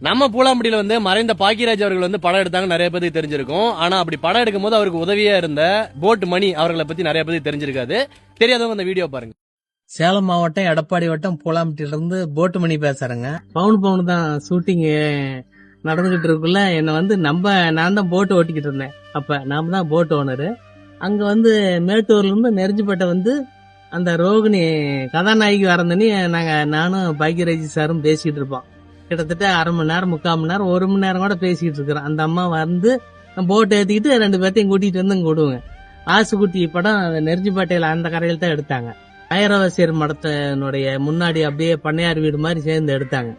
நம்ம பூலாம்பட்டியில மறைந்த பாக்கியராஜ் அவர்கள் படம் எடுத்தாங்க, நிறைய பேருக்கு தெரிஞ்சிருக்கும். ஆனா அப்படி படம் எடுக்கும் போது அவருக்கு உதவியா இருந்த போட் மணி அவர்களை பத்தி நிறைய பேருக்கு தெரிஞ்சிருக்காது. தெரியாதவங்க அந்த வீடியோ பாருங்க. சேலம் மாவட்டம் எடப்பாடி வட்டம் பூலாம்பட்டியில இருந்து போட்டு மணி பேசுறேங்க. பவுன் தான் ஷூட்டிங் நடந்துகிட்டு இருக்குள்ள என்ன நான் தான் போட்டு ஓட்டிக்கிட்டு இருந்தேன். அப்ப நாம தான் போட் ஓனரு. அங்க மேட்டூர்ல இருந்து நெருஞ்சிப்பேட்டை அந்த ரோகிணி கதாநாயகி வரந்தனி நானும் பாக்கியராஜ் சாரும் பேசிட்டு இருப்போம். கிட்டத்தட்ட அரை மணி நேரம், 3/4 மணி நேரம், 1 மணி நேரம் கூட பேசிட்டு இருக்கிறோம். அந்த அம்மா போட் ஏத்திக்கிட்டு 2 பேர்த்தையும் கூட்டிட்டு இங்க விடுவேன். ஆசுக்குட்டி படம் நெருஞ்சிப்பேட்டையில அந்த கரையில தான் எடுத்தாங்க. ஐரவசியர் மடத்தினுடைய முன்னாடி அப்படியே பண்ணையார் வீடு மாதிரி சேர்ந்து எடுத்தாங்க.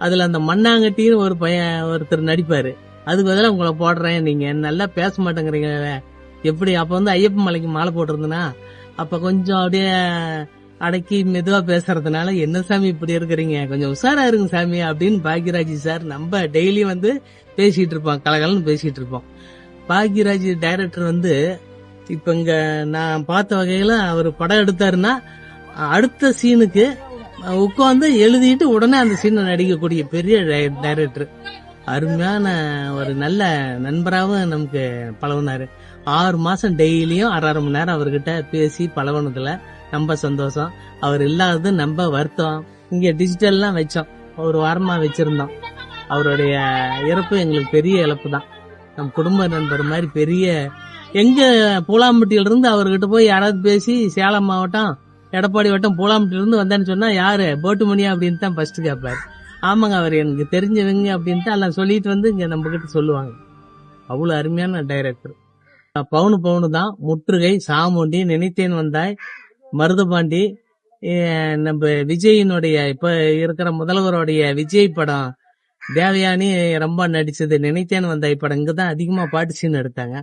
அதுல அந்த மண்ணாங்கட்டின்னு ஒரு பையன் ஒருத்தர் நடிப்பாரு. அதுக்கு பதிலாக உங்களை போடுறேன், நீங்க நல்லா பேச மாட்டேங்கிறீங்க. எப்படி அப்ப ஐயப்ப மலைக்கு மாலை போட்டிருந்தனா அப்ப கொஞ்சம் அப்படியே அடக்கி மெதுவா பேசுறதுனால என்ன சாமி இப்படி இருக்கிறீங்க, கொஞ்சம் உஷாரா இருங்க சாமி அப்படின்னு பாக்யராஜ் சார் நம்ம டெய்லி பேசிட்டு இருப்போம், கலகலன்னு பேசிட்டு இருப்போம். பாக்யராஜ் டைரக்டர் இப்ப இங்க நான் பார்த்த வகையில அவர் படம் எடுத்தாருன்னா அடுத்த சீனுக்கு உட்காந்து எழுதிட்டு உடனே அந்த சீனை நடிக்கக்கூடிய பெரிய டைரக்டர். அருமையான ஒரு நல்ல நண்பராகவும் நமக்கு பழகினாரு. 6 மாசம் டெய்லியும் 1/2 மணி நேரம் அவர்கிட்ட பேசி பழகினதுல ரொம்ப சந்தோஷம். அவர் இல்லாதது நம்ம வருத்தம். இங்க டிஜிட்டல்லாம் வச்சோம், ஒரு வாரமா வச்சிருந்தோம். அவருடைய இறப்பு எங்களுக்கு பெரிய இழப்பு தான். நம் குடும்ப நண்பர் மாதிரி பெரிய. எங்க பூலாம்பட்டியில இருந்து அவர்கிட்ட போய் யாராவது பேசி சேலம் மாவட்டம் எடப்பாடி வட்டம் பூலாம்பட்டியில இருந்து வந்தேன்னு சொன்னா யாரு போட்டு மணியா அப்படின்னு தான் ஃபர்ஸ்ட் கேட்பாரு. ஆமாங்க, அவர் எனக்கு தெரிஞ்சவங்க அப்படின்ட்டு எல்லாம் சொல்லிட்டு இங்க நம்ம கிட்ட சொல்லுவாங்க. அவ்வளவு அருமையான டைரக்டர். பவுனு தான், முற்றுகை, சாமுண்டி, நினைத்தேன் வந்தாய், மருதபாண்டி, நம்ம விஜயினுடைய இப்ப இருக்கிற முதல்வருடைய விஜய் படம் தேவயானி ரொம்ப நடிச்சது நினைத்தேன் வந்தாய் படம் இங்கதான் அதிகமா பாட்டு சீன் எடுத்தாங்க.